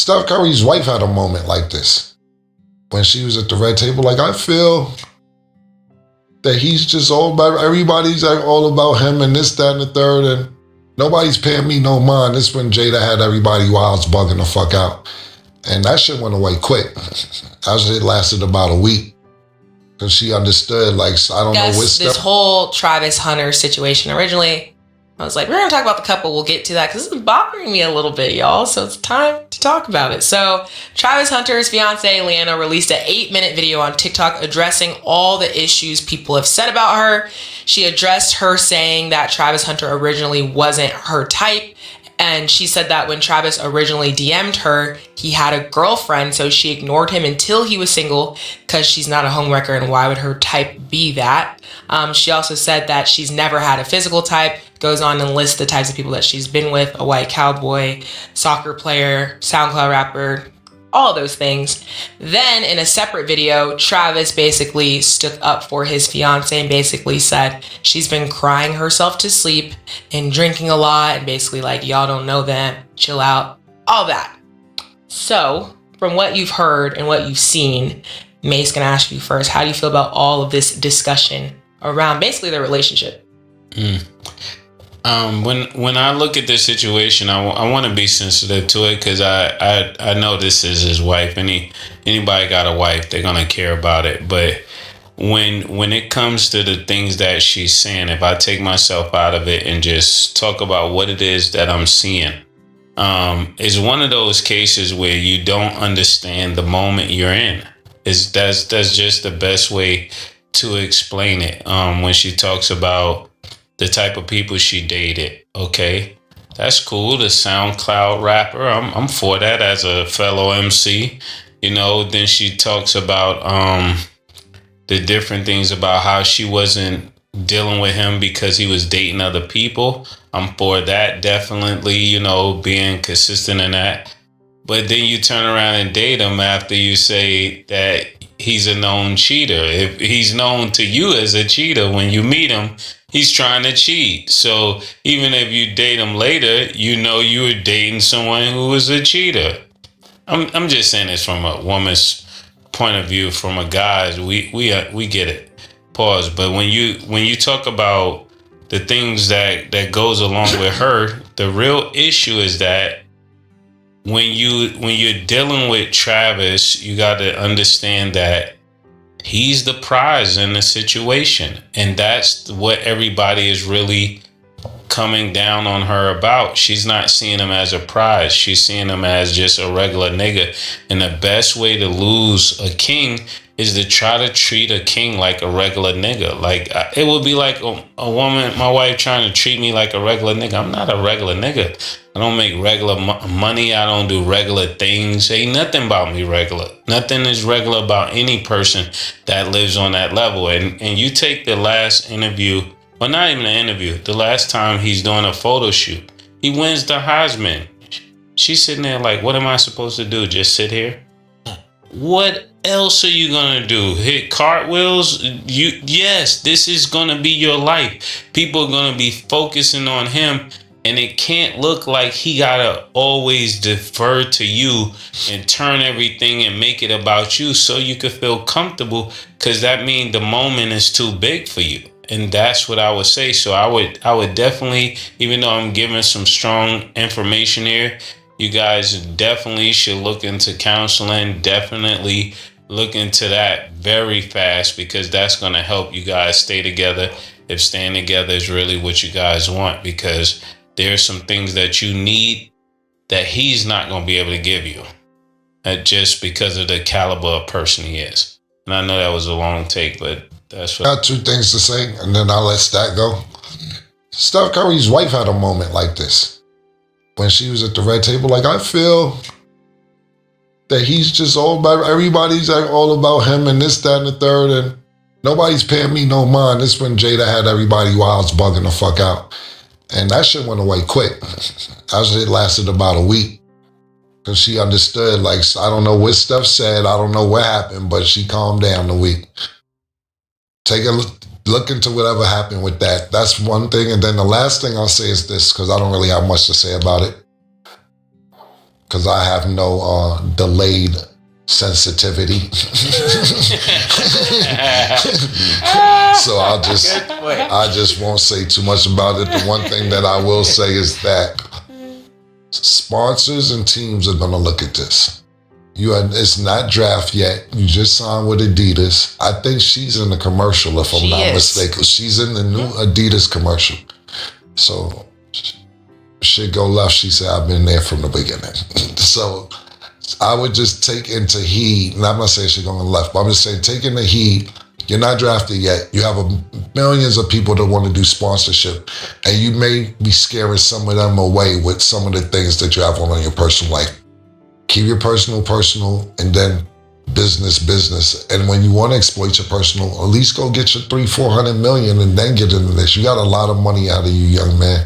Steph Curry's wife had a moment like this when she was at the red table. Like, I feel that he's just all about, everybody's like all about him and this, that, and the third, and nobody's paying me no mind. This when Jada had everybody wild bugging the fuck out. And that shit went away quick. That shit lasted about a week. Because she understood, like, I don't know what stuff. This whole travishunter situation, originally, I was like, we're going to talk about the couple. We'll get to that because this is bothering me a little bit, y'all. So it's time to talk about it. So Travishunter's fiance, Leanna, released an 8-minute video on TikTok addressing all the issues people have said about her. She addressed her saying that Travishunter originally wasn't her type. And she said that when Travis originally DM'd her, he had a girlfriend, so she ignored him until he was single because she's not a homewrecker, and why would her type be that? She also said that she's never had a physical type, goes on and lists the types of people that she's been with: a white cowboy, soccer player, SoundCloud rapper, all those things. Then in a separate video, Travis basically stood up for his fiance and basically said she's been crying herself to sleep and drinking a lot, and basically like, y'all don't know them, chill out, all that. So from what you've heard and what you've seen, Mase, gonna ask you first, how do you feel about all of this discussion around basically their relationship? When I look at this situation, I want to be sensitive to it because I know this is his wife. Anybody got a wife, they're gonna care about it. But when it comes to the things that she's saying, if I take myself out of it and just talk about what it is that I'm seeing, it's one of those cases where you don't understand the moment you're in. That's just the best way to explain it. When she talks about the type of people she dated, okay, that's cool. The SoundCloud rapper, I'm for that as a fellow MC. You know, then she talks about the different things about how she wasn't dealing with him because he was dating other people. I'm for that, definitely, you know, being consistent in that. But then you turn around and date him after you say that he's a known cheater. If he's known to you as a cheater, when you meet him, he's trying to cheat. So even if you date him later, you know you were dating someone who was a cheater. I'm just saying this from a woman's point of view. From a guy's, we get it. Pause. But when you talk about the things that goes along with her, the real issue is that when you're dealing with Travis, you got to understand that he's the prize in the situation. And that's what everybody is really coming down on her about. She's not seeing him as a prize. She's seeing him as just a regular nigga. And the best way to lose a king is to try to treat a king like a regular nigga. Like, it would be like a woman, my wife, trying to treat me like a regular nigga. I'm not a regular nigga. I don't make regular money. I don't do regular things. Ain't nothing about me regular. Nothing is regular about any person that lives on that level. And you take the last interview, well, not even an interview, the last time he's doing a photo shoot, he wins the Heisman. She's sitting there like, what am I supposed to do? Just sit here? What else are you gonna do? Hit cartwheels? Yes, this is gonna be your life. People are gonna be focusing on him, and it can't look like he gotta always defer to you and turn everything and make it about you so you could feel comfortable, because that means the moment is too big for you. And that's what I would say. So I would definitely, even though I'm giving some strong information here, you guys definitely should look into counseling. Definitely look into that very fast, because that's going to help you guys stay together if staying together is really what you guys want, because there's some things that you need that he's not going to be able to give you, just because of the caliber of person he is. And I know that was a long take, but that's what... I got two things to say, and then I'll let that go. Steph Curry's wife had a moment like this when she was at the red table. Like, I feel that he's just all about, everybody's like all about him and this, that, and the third, and nobody's paying me no mind. This when Jada had everybody wild bugging the fuck out. And that shit went away quick. That shit lasted about a week. Because she understood, like, I don't know what Steph said, I don't know what happened, but she calmed down a week. Take a look into whatever happened with that. That's one thing. And then the last thing I'll say is this, because I don't really have much to say about it. because I have no delayed sensitivity. So I just won't say too much about it. The one thing that I will say is that sponsors and teams are going to look at this. It's not draft yet. You just signed with Adidas. I think she's in the commercial, if I'm not mistaken. She's in the new Adidas commercial. So shit go left. She said, I've been there from the beginning. So I would just take into heed, and I'm not saying she's going left, but I'm just saying take into heed, you're not drafted yet. You have millions of people that want to do sponsorship, and you may be scaring some of them away with some of the things that you have on your personal life. Keep your personal, and then business. And when you want to exploit your personal, at least go get your 300-400 million and then get into this. You got a lot of money out of you, young man.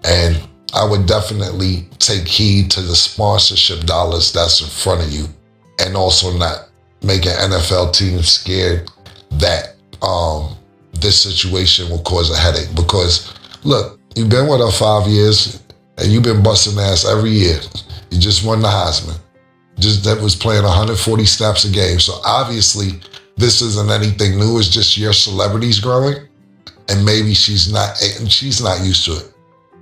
And I would definitely take heed to the sponsorship dollars that's in front of you, and also not make an NFL team scared that this situation will cause a headache. Because look, you've been with her 5 years and you've been busting ass every year. You just won the Heisman. That was playing 140 snaps a game. So obviously this isn't anything new. It's just your celebrity's growing, and maybe she's not used to it.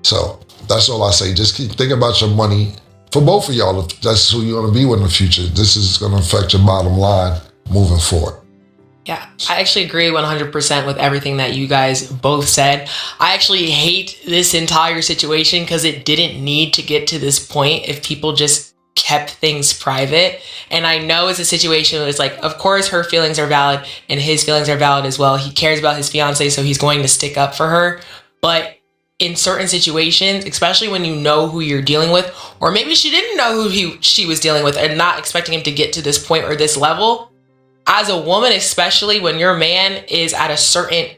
So that's all I say. Just keep thinking about your money for both of y'all. If that's who you're going to be with in the future, this is going to affect your bottom line moving forward. Yeah, I actually agree 100% with everything that you guys both said. I actually hate this entire situation because it didn't need to get to this point if people just kept things private. And I know it's a situation where it's like, of course her feelings are valid and his feelings are valid as well. He cares about his fiance, so he's going to stick up for her. But in certain situations, especially when you know who you're dealing with, or maybe she didn't know who she was dealing with and not expecting him to get to this point or this level, as a woman, especially when your man is at a certain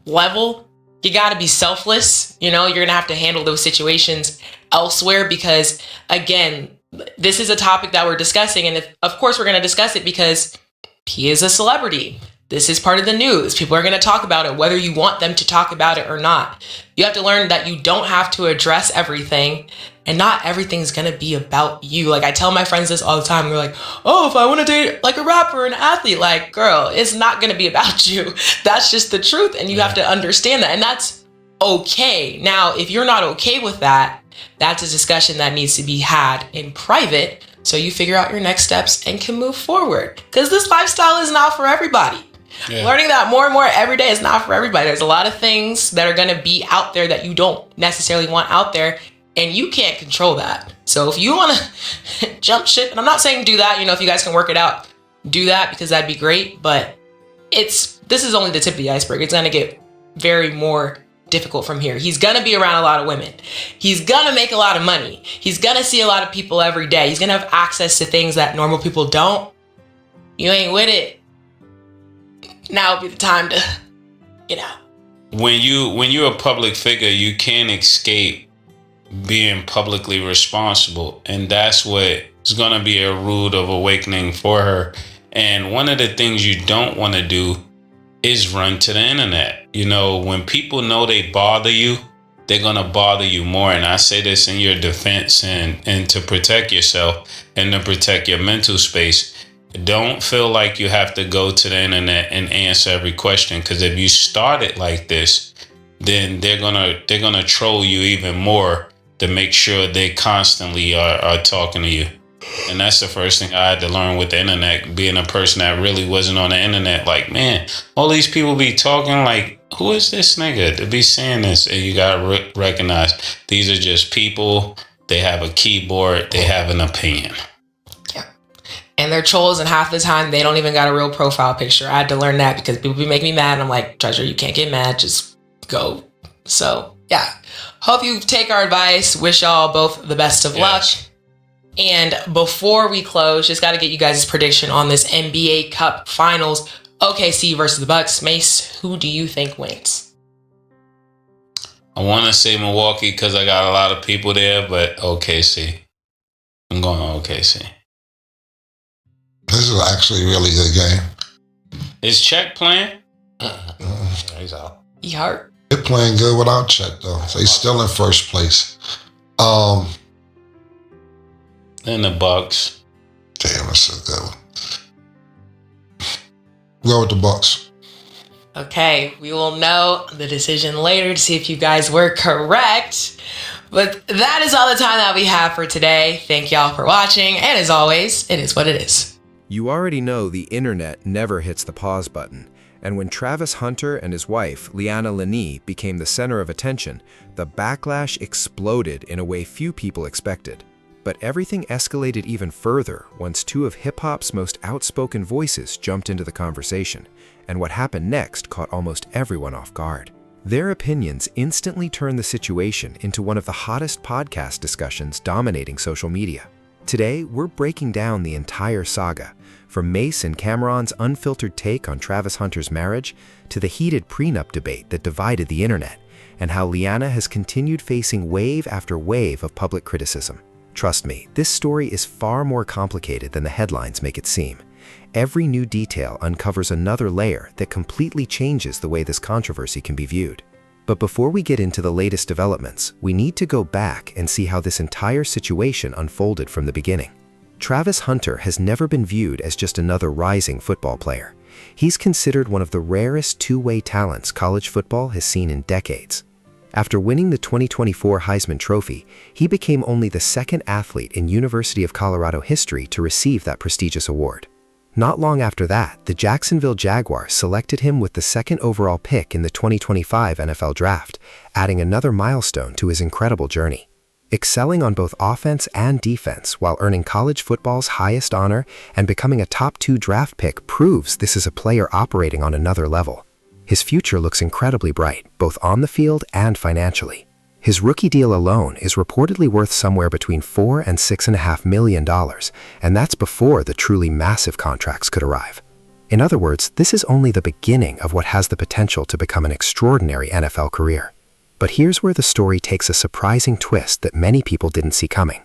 level, you got to be selfless. You know, you're going to have to handle those situations elsewhere because, again, this is a topic that we're discussing. And of course, we're going to discuss it because he is a celebrity. This is part of the news. People are going to talk about it, whether you want them to talk about it or not. You have to learn that you don't have to address everything, and not everything's going to be about you. Like, I tell my friends this all the time. They're like, oh, if I want to date like a rapper or an athlete, like, girl, it's not going to be about you. That's just the truth. And you have to understand that. And that's okay. Now, if you're not okay with that, that's a discussion that needs to be had in private, so you figure out your next steps and can move forward. Because this lifestyle is not for everybody. Yeah. Learning that more and more every day is not for everybody. There's a lot of things that are going to be out there that you don't necessarily want out there, and you can't control that. So if you want to jump ship, and I'm not saying do that, you know, if you guys can work it out, do that, because that'd be great. But this is only the tip of the iceberg. It's going to get very more difficult from here. He's going to be around a lot of women. He's going to make a lot of money. He's going to see a lot of people every day. He's going to have access to things that normal people don't. You ain't with it. Now would be the time to, you know. When you're a public figure, you can't escape being publicly responsible. And that's what is going to be a rude of awakening for her. And one of the things you don't want to do is run to the internet. You know, when people know they bother you, they're going to bother you more. And I say this in your defense and to protect yourself and to protect your mental space. Don't feel like you have to go to the internet and answer every question, because if you start it like this, then they're gonna troll you even more to make sure they constantly are talking to you. And that's the first thing I had to learn with the internet, being a person that really wasn't on the internet. Like, man, all these people be talking, like, who is this nigga to be saying this? And you gotta recognize these are just people. They have a keyboard. They have an opinion. And they're trolls, and half the time they don't even got a real profile picture. I had to learn that because people be making me mad. And I'm like, Treasure, you can't get mad. Just go. So, yeah. Hope you take our advice. Wish y'all both the best of luck. And before we close, just got to get you guys' prediction on this NBA Cup Finals. OKC versus the Bucks. Mase, who do you think wins? I want to say Milwaukee because I got a lot of people there, but OKC. I'm going OKC. This is actually a really good game. Is Chet playing? He's out. He hurt. They're playing good without Chet, though. They still in first place. And the Bucks. Damn, that's a good one. Go with the Bucks. Okay, we will know the decision later to see if you guys were correct. But that is all the time that we have for today. Thank y'all for watching. And as always, it is what it is. You already know the internet never hits the pause button. And when Travis Hunter and his wife, Lenee, became the center of attention, the backlash exploded in a way few people expected. But everything escalated even further once two of hip-hop's most outspoken voices jumped into the conversation, and what happened next caught almost everyone off guard. Their opinions instantly turned the situation into one of the hottest podcast discussions dominating social media. Today, we're breaking down the entire saga, from Mase and Camron's unfiltered take on Travis Hunter's marriage to the heated prenup debate that divided the internet, and how Leanna has continued facing wave after wave of public criticism. Trust me, this story is far more complicated than the headlines make it seem. Every new detail uncovers another layer that completely changes the way this controversy can be viewed. But before we get into the latest developments, we need to go back and see how this entire situation unfolded from the beginning. Travis Hunter has never been viewed as just another rising football player. He's considered one of the rarest two-way talents college football has seen in decades. After winning the 2024 Heisman Trophy, he became only the second athlete in University of Colorado history to receive that prestigious award. Not long after that, the Jacksonville Jaguars selected him with the second overall pick in the 2025 NFL Draft, adding another milestone to his incredible journey. Excelling on both offense and defense while earning college football's highest honor and becoming a top 2 draft pick proves this is a player operating on another level. His future looks incredibly bright, both on the field and financially. His rookie deal alone is reportedly worth somewhere between $4 and $6.5 million, and that's before the truly massive contracts could arrive. In other words, this is only the beginning of what has the potential to become an extraordinary NFL career. But here's where the story takes a surprising twist that many people didn't see coming.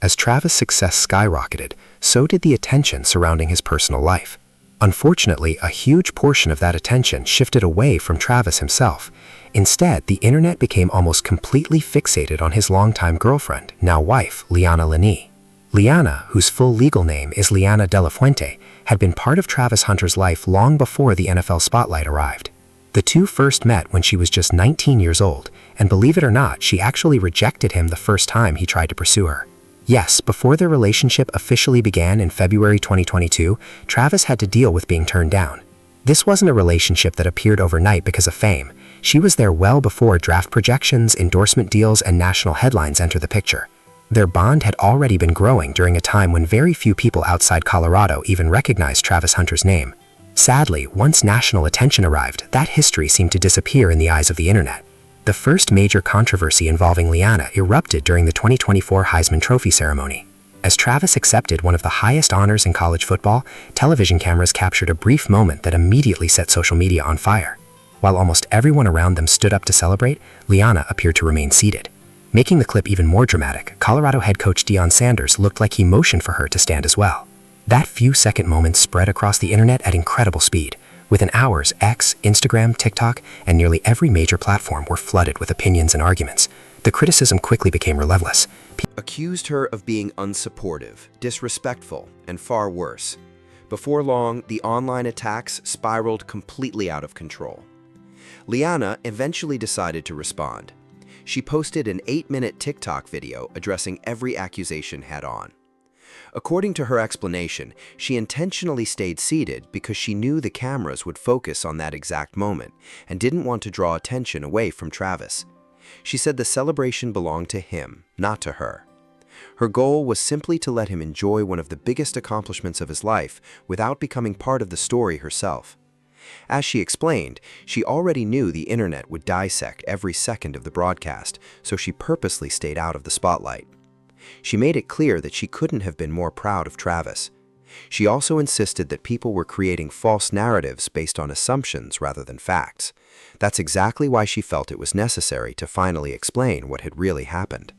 As Travis' success skyrocketed, so did the attention surrounding his personal life. Unfortunately, a huge portion of that attention shifted away from Travis himself. Instead, the internet became almost completely fixated on his longtime girlfriend, now wife, Leannalenee. Leanna, whose full legal name is Leanna de la Fuente, had been part of Travis Hunter's life long before the NFL spotlight arrived. The two first met when she was just 19 years old, and believe it or not, she actually rejected him the first time he tried to pursue her. Yes, before their relationship officially began in February 2022, Travis had to deal with being turned down. This wasn't a relationship that appeared overnight because of fame. She was there well before draft projections, endorsement deals, and national headlines entered the picture. Their bond had already been growing during a time when very few people outside Colorado even recognized Travis Hunter's name. Sadly, once national attention arrived, that history seemed to disappear in the eyes of the internet. The first major controversy involving Leanna erupted during the 2024 Heisman Trophy ceremony. As Travis accepted one of the highest honors in college football, television cameras captured a brief moment that immediately set social media on fire. While almost everyone around them stood up to celebrate, Leanna appeared to remain seated. Making the clip even more dramatic, Colorado head coach Deion Sanders looked like he motioned for her to stand as well. That few-second moment spread across the internet at incredible speed. Within hours, X, Instagram, TikTok, and nearly every major platform were flooded with opinions and arguments. The criticism quickly became relentless. Accused her of being unsupportive, disrespectful, and far worse. Before long, the online attacks spiraled completely out of control. Leanna eventually decided to respond. She posted an 8-minute TikTok video addressing every accusation head-on. According to her explanation, she intentionally stayed seated because she knew the cameras would focus on that exact moment and didn't want to draw attention away from Travis. She said the celebration belonged to him, not to her. Her goal was simply to let him enjoy one of the biggest accomplishments of his life without becoming part of the story herself. As she explained, she already knew the internet would dissect every second of the broadcast, so she purposely stayed out of the spotlight. She made it clear that she couldn't have been more proud of Travis. She also insisted that people were creating false narratives based on assumptions rather than facts. That's exactly why she felt it was necessary to finally explain what had really happened.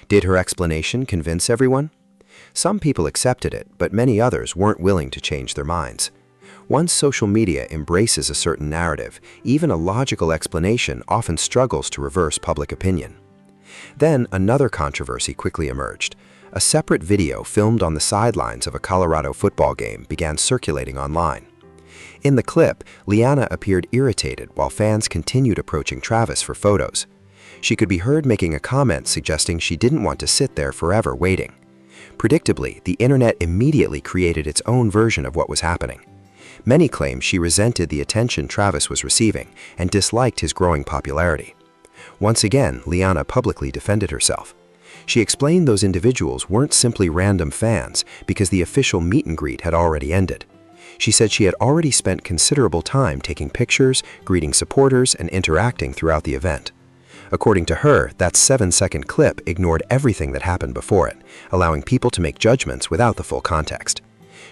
Did her explanation convince everyone? Some people accepted it, but many others weren't willing to change their minds. Once social media embraces a certain narrative, even a logical explanation often struggles to reverse public opinion. Then another controversy quickly emerged. a separate video filmed on the sidelines of a Colorado football game began circulating online. In the clip, Leanna appeared irritated while fans continued approaching Travis for photos. She could be heard making a comment suggesting she didn't want to sit there forever waiting. Predictably, the internet immediately created its own version of what was happening. Many claim she resented the attention Travis was receiving and disliked his growing popularity. Once again, Leanna publicly defended herself. She explained those individuals weren't simply random fans because the official meet and greet had already ended. She said she had already spent considerable time taking pictures, greeting supporters, and interacting throughout the event. According to her, that 7-second clip ignored everything that happened before it, allowing people to make judgments without the full context.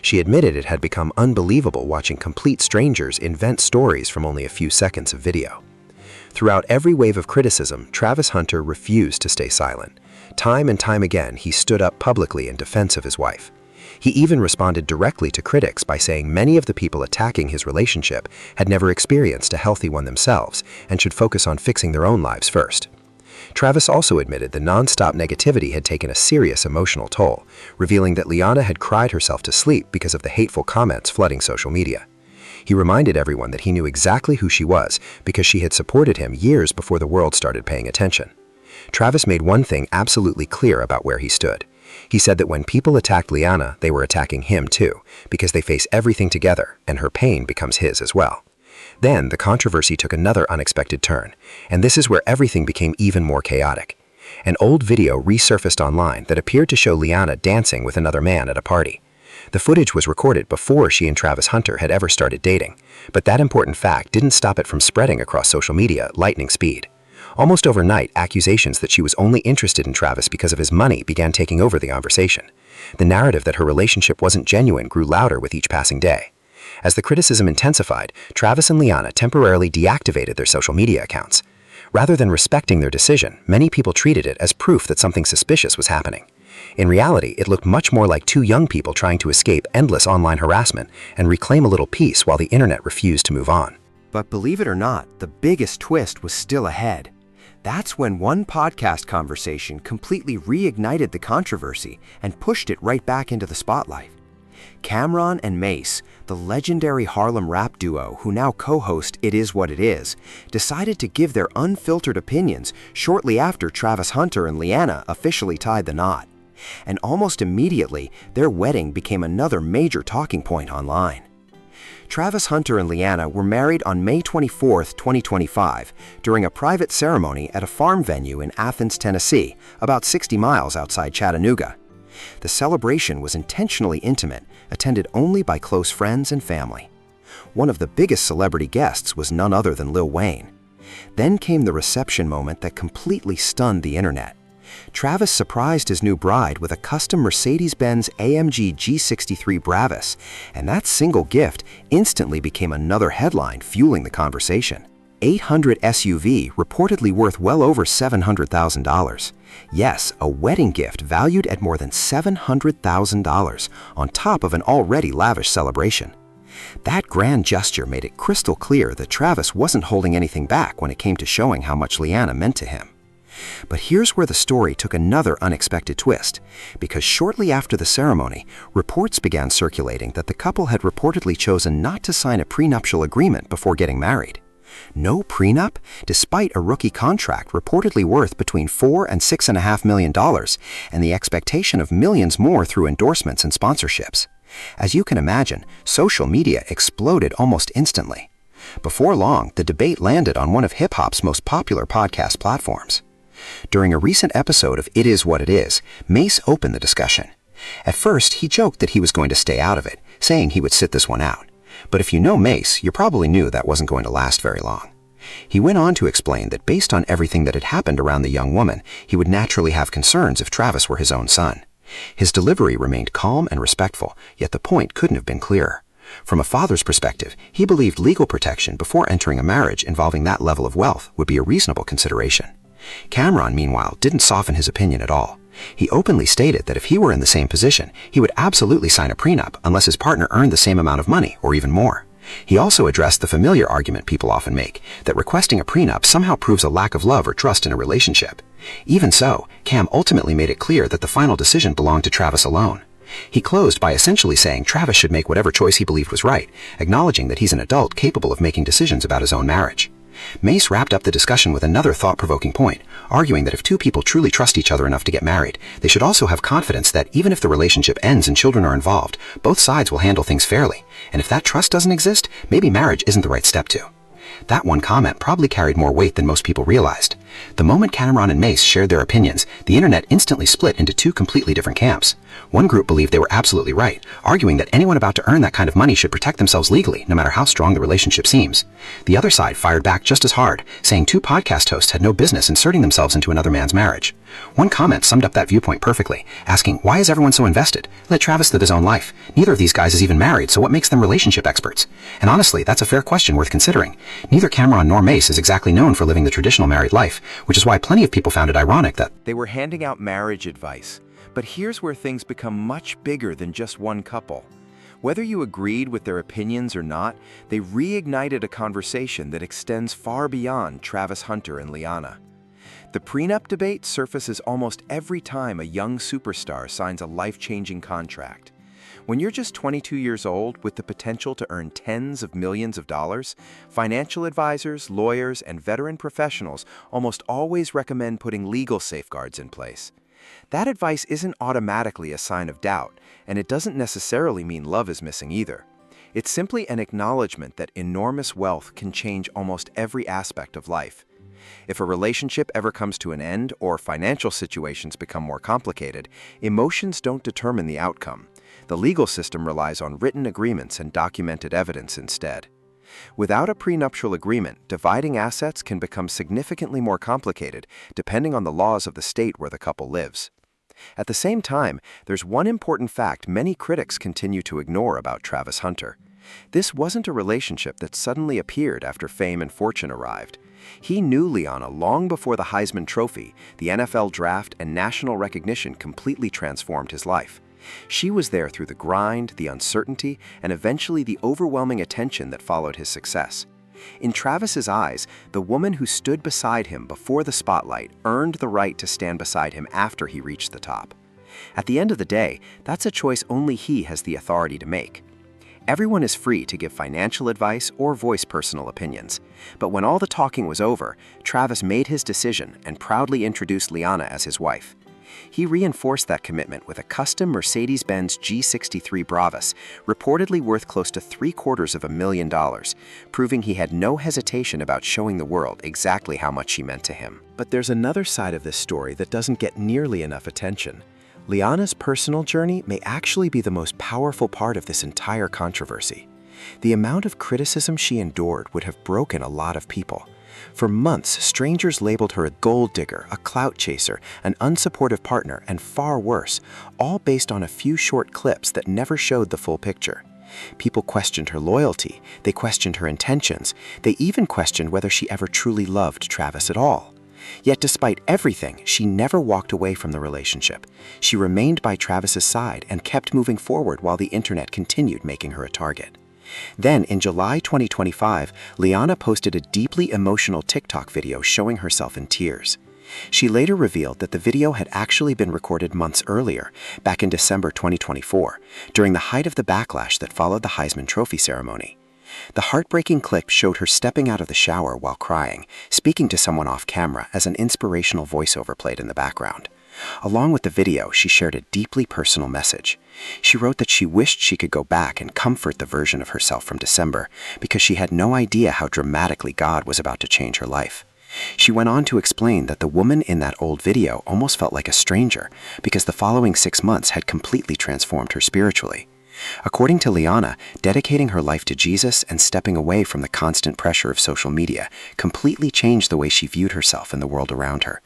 She admitted it had become unbelievable watching complete strangers invent stories from only a few seconds of video. Throughout every wave of criticism, Travis Hunter refused to stay silent. Time and time again, he stood up publicly in defense of his wife. He even responded directly to critics by saying many of the people attacking his relationship had never experienced a healthy one themselves and should focus on fixing their own lives first. Travis also admitted the nonstop negativity had taken a serious emotional toll, revealing that Leanna had cried herself to sleep because of the hateful comments flooding social media. He reminded everyone that he knew exactly who she was because she had supported him years before the world started paying attention. Travis made one thing absolutely clear about where he stood. He said that when people attacked Leanna, they were attacking him too, because they face everything together and her pain becomes his as well. Then the controversy took another unexpected turn, and this is where everything became even more chaotic. An old video resurfaced online that appeared to show Leanna dancing with another man at a party. The footage was recorded before she and Travis Hunter had ever started dating, but that important fact didn't stop it from spreading across social media at lightning speed. Almost overnight, accusations that she was only interested in Travis because of his money began taking over the conversation. The narrative that her relationship wasn't genuine grew louder with each passing day. As the criticism intensified, Travis and Leanna temporarily deactivated their social media accounts. Rather than respecting their decision, many people treated it as proof that something suspicious was happening. In reality, it looked much more like two young people trying to escape endless online harassment and reclaim a little peace while the internet refused to move on. But believe it or not, the biggest twist was still ahead. That's when one podcast conversation completely reignited the controversy and pushed it right back into the spotlight. Camron and Mase, the legendary Harlem rap duo who now co-host It Is What It Is, decided to give their unfiltered opinions shortly after Travis Hunter and Leanna officially tied the knot. And almost immediately, their wedding became another major talking point online. Travis Hunter and Leanna were married on May 24, 2025, during a private ceremony at a farm venue in Athens, Tennessee, about 60 miles outside Chattanooga. The celebration was intentionally intimate, attended only by close friends and family. One of the biggest celebrity guests was none other than Lil Wayne. Then came the reception moment that completely stunned the internet. Travis surprised his new bride with a custom Mercedes-Benz AMG G63 Bravas, and that single gift instantly became another headline fueling the conversation. 800 SUV reportedly worth well over $700,000. Yes, a wedding gift valued at more than $700,000 on top of an already lavish celebration. That grand gesture made it crystal clear that Travis wasn't holding anything back when it came to showing how much Leanna meant to him. But here's where the story took another unexpected twist, because shortly after the ceremony, reports began circulating that the couple had reportedly chosen not to sign a prenuptial agreement before getting married. No prenup, despite a rookie contract reportedly worth between $4 and $6.5 million, and the expectation of millions more through endorsements and sponsorships. As you can imagine, social media exploded almost instantly. Before long, the debate landed on one of hip-hop's most popular podcast platforms. During a recent episode of It Is What It Is, Mase opened the discussion. At first, he joked that he was going to stay out of it, saying he would sit this one out. But if you know Mase, you probably knew that wasn't going to last very long. He went on to explain that based on everything that had happened around the young woman, he would naturally have concerns if Travis were his own son. His delivery remained calm and respectful, yet the point couldn't have been clearer. From a father's perspective, he believed legal protection before entering a marriage involving that level of wealth would be a reasonable consideration. Camron, meanwhile, didn't soften his opinion at all. He openly stated that if he were in the same position, he would absolutely sign a prenup unless his partner earned the same amount of money or even more. He also addressed the familiar argument people often make, that requesting a prenup somehow proves a lack of love or trust in a relationship. Even so, Cam ultimately made it clear that the final decision belonged to Travis alone. He closed by essentially saying Travis should make whatever choice he believed was right, acknowledging that he's an adult capable of making decisions about his own marriage. Mase wrapped up the discussion with another thought-provoking point, arguing that if two people truly trust each other enough to get married, they should also have confidence that even if the relationship ends and children are involved, both sides will handle things fairly, and if that trust doesn't exist, maybe marriage isn't the right step to. That one comment probably carried more weight than most people realized. The moment Camron and Mase shared their opinions, the internet instantly split into two completely different camps. One group believed they were absolutely right, arguing that anyone about to earn that kind of money should protect themselves legally, no matter how strong the relationship seems. The other side fired back just as hard, saying two podcast hosts had no business inserting themselves into another man's marriage. One comment summed up that viewpoint perfectly, asking, "Why is everyone so invested? Let Travis live his own life. Neither of these guys is even married, so what makes them relationship experts?" And honestly, that's a fair question worth considering. Neither Camron nor Mase is exactly known for living the traditional married life, which is why plenty of people found it ironic that They were handing out marriage advice. But here's where things become much bigger than just one couple. Whether you agreed with their opinions or not, they reignited a conversation that extends far beyond Travis Hunter and Leanna. The prenup debate surfaces almost every time a young superstar signs a life-changing contract. When you're just 22 years old with the potential to earn tens of millions of dollars, financial advisors, lawyers, and veteran professionals almost always recommend putting legal safeguards in place. That advice isn't automatically a sign of doubt, and it doesn't necessarily mean love is missing either. It's simply an acknowledgement that enormous wealth can change almost every aspect of life. If a relationship ever comes to an end or financial situations become more complicated, emotions don't determine the outcome. The legal system relies on written agreements and documented evidence instead. Without a prenuptial agreement, dividing assets can become significantly more complicated depending on the laws of the state where the couple lives. At the same time, there's one important fact many critics continue to ignore about Travis Hunter. This wasn't a relationship that suddenly appeared after fame and fortune arrived. He knew Leanna long before the Heisman Trophy, the NFL draft, and national recognition completely transformed his life. She was there through the grind, the uncertainty, and eventually the overwhelming attention that followed his success. In Travis's eyes, the woman who stood beside him before the spotlight earned the right to stand beside him after he reached the top. At the end of the day, that's a choice only he has the authority to make. Everyone is free to give financial advice or voice personal opinions. But when all the talking was over, Travis made his decision and proudly introduced Leanna as his wife. He reinforced that commitment with a custom Mercedes-Benz G63 Bravas, reportedly worth close to $750,000, proving he had no hesitation about showing the world exactly how much she meant to him. But there's another side of this story that doesn't get nearly enough attention. Leanna's personal journey may actually be the most powerful part of this entire controversy. The amount of criticism she endured would have broken a lot of people. For months, strangers labeled her a gold digger, a clout chaser, an unsupportive partner, and far worse, all based on a few short clips that never showed the full picture. People questioned her loyalty, they questioned her intentions, they even questioned whether she ever truly loved Travis at all. Yet despite everything, she never walked away from the relationship. She remained by Travis's side and kept moving forward while the internet continued making her a target. Then, in July 2025, Leanna posted a deeply emotional TikTok video showing herself in tears. She later revealed that the video had actually been recorded months earlier, back in December 2024, during the height of the backlash that followed the Heisman Trophy ceremony. The heartbreaking clip showed her stepping out of the shower while crying, speaking to someone off camera as an inspirational voiceover played in the background. Along with the video, she shared a deeply personal message. She wrote that she wished she could go back and comfort the version of herself from December because she had no idea how dramatically God was about to change her life. She went on to explain that the woman in that old video almost felt like a stranger because the following 6 months had completely transformed her spiritually. According to Leanna, dedicating her life to Jesus and stepping away from the constant pressure of social media completely changed the way she viewed herself and the world around her.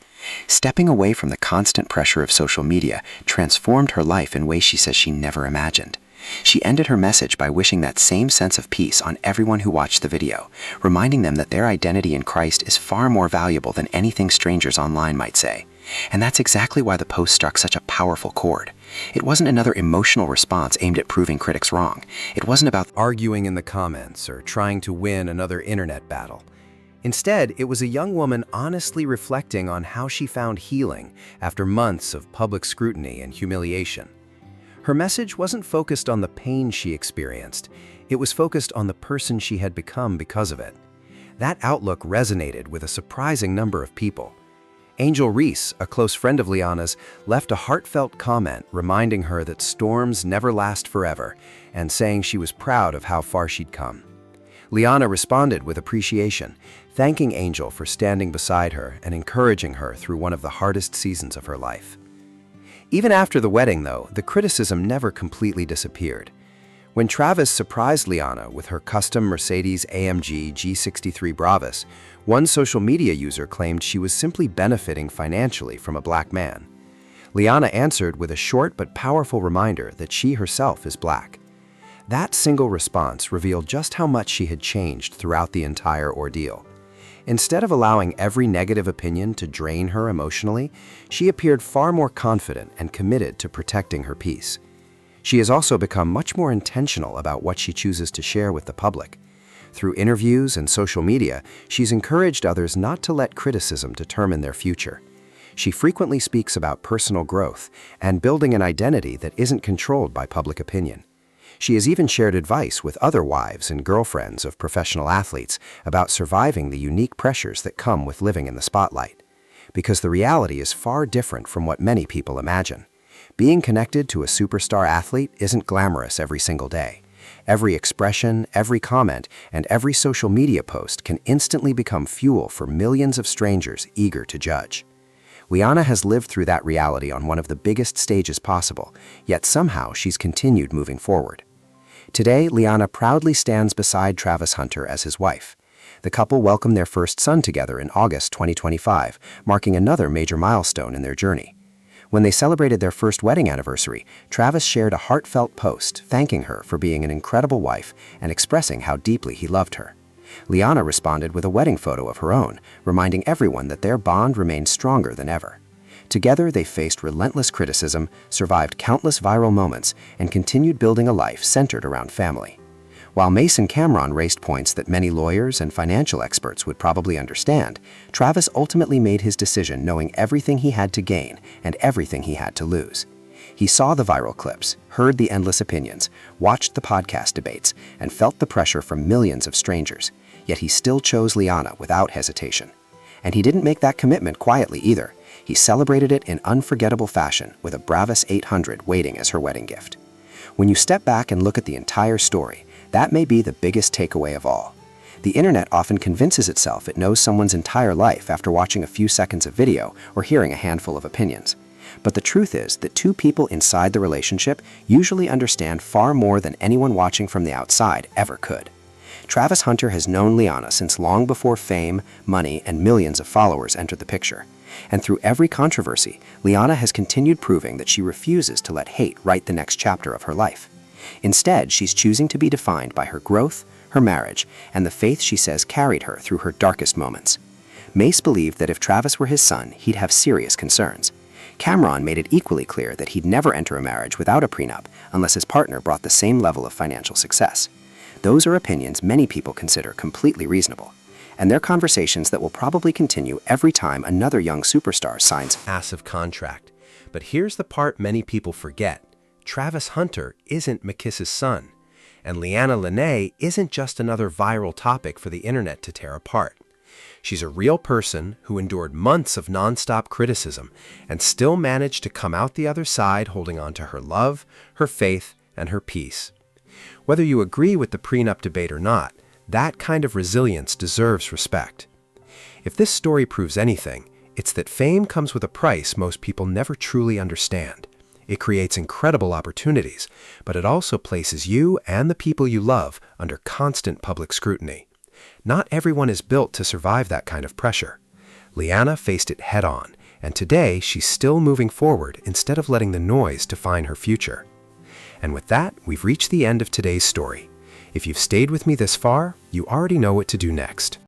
Stepping away from the constant pressure of social media transformed her life in ways she says she never imagined. She ended her message by wishing that same sense of peace on everyone who watched the video, reminding them that their identity in Christ is far more valuable than anything strangers online might say. And that's exactly why the post struck such a powerful chord. It wasn't another emotional response aimed at proving critics wrong. It wasn't about arguing in the comments or trying to win another internet battle. Instead, it was a young woman honestly reflecting on how she found healing after months of public scrutiny and humiliation. Her message wasn't focused on the pain she experienced, it was focused on the person she had become because of it. That outlook resonated with a surprising number of people. Angel Reese, a close friend of Leanna's, left a heartfelt comment reminding her that storms never last forever and saying she was proud of how far she'd come. Leanna responded with appreciation, thanking Angel for standing beside her and encouraging her through one of the hardest seasons of her life. Even after the wedding, though, the criticism never completely disappeared. When Travis surprised Leanna with her custom Mercedes-AMG G63 Bravas, one social media user claimed she was simply benefiting financially from a black man. Leanna answered with a short but powerful reminder that she herself is black. That single response revealed just how much she had changed throughout the entire ordeal. Instead of allowing every negative opinion to drain her emotionally, she appeared far more confident and committed to protecting her peace. She has also become much more intentional about what she chooses to share with the public. Through interviews and social media, she's encouraged others not to let criticism determine their future. She frequently speaks about personal growth and building an identity that isn't controlled by public opinion. She has even shared advice with other wives and girlfriends of professional athletes about surviving the unique pressures that come with living in the spotlight. Because the reality is far different from what many people imagine. Being connected to a superstar athlete isn't glamorous every single day. Every expression, every comment, and every social media post can instantly become fuel for millions of strangers eager to judge. Leanna has lived through that reality on one of the biggest stages possible, yet somehow she's continued moving forward. Today, Leanna proudly stands beside Travis Hunter as his wife. The couple welcomed their first son together in August 2025, marking another major milestone in their journey. When they celebrated their first wedding anniversary, Travis shared a heartfelt post thanking her for being an incredible wife and expressing how deeply he loved her. Leanna responded with a wedding photo of her own, reminding everyone that their bond remained stronger than ever. Together, they faced relentless criticism, survived countless viral moments, and continued building a life centered around family. While Mase and Camron raised points that many lawyers and financial experts would probably understand, Travis ultimately made his decision knowing everything he had to gain and everything he had to lose. He saw the viral clips, heard the endless opinions, watched the podcast debates, and felt the pressure from millions of strangers. Yet he still chose Leanna without hesitation. And he didn't make that commitment quietly either. He celebrated it in unforgettable fashion with a Bravas 800 waiting as her wedding gift. When you step back and look at the entire story, that may be the biggest takeaway of all. The internet often convinces itself it knows someone's entire life after watching a few seconds of video or hearing a handful of opinions. But the truth is that two people inside the relationship usually understand far more than anyone watching from the outside ever could. Travis Hunter has known Leanna since long before fame, money, and millions of followers entered the picture. And through every controversy, Leanna has continued proving that she refuses to let hate write the next chapter of her life. Instead, she's choosing to be defined by her growth, her marriage, and the faith she says carried her through her darkest moments. Mase believed that if Travis were his son, he'd have serious concerns. Camron made it equally clear that he'd never enter a marriage without a prenup unless his partner brought the same level of financial success. Those are opinions many people consider completely reasonable, and they're conversations that will probably continue every time another young superstar signs a massive contract. But here's the part many people forget. Travis Hunter isn't McKiss's son, and Leannalenee isn't just another viral topic for the internet to tear apart. She's a real person who endured months of nonstop criticism and still managed to come out the other side holding on to her love, her faith, and her peace. Whether you agree with the prenup debate or not, that kind of resilience deserves respect. If this story proves anything, it's that fame comes with a price most people never truly understand. It creates incredible opportunities, but it also places you and the people you love under constant public scrutiny. Not everyone is built to survive that kind of pressure. Leanna faced it head-on, and today she's still moving forward instead of letting the noise define her future. And with that, we've reached the end of today's story. If you've stayed with me this far, you already know what to do next.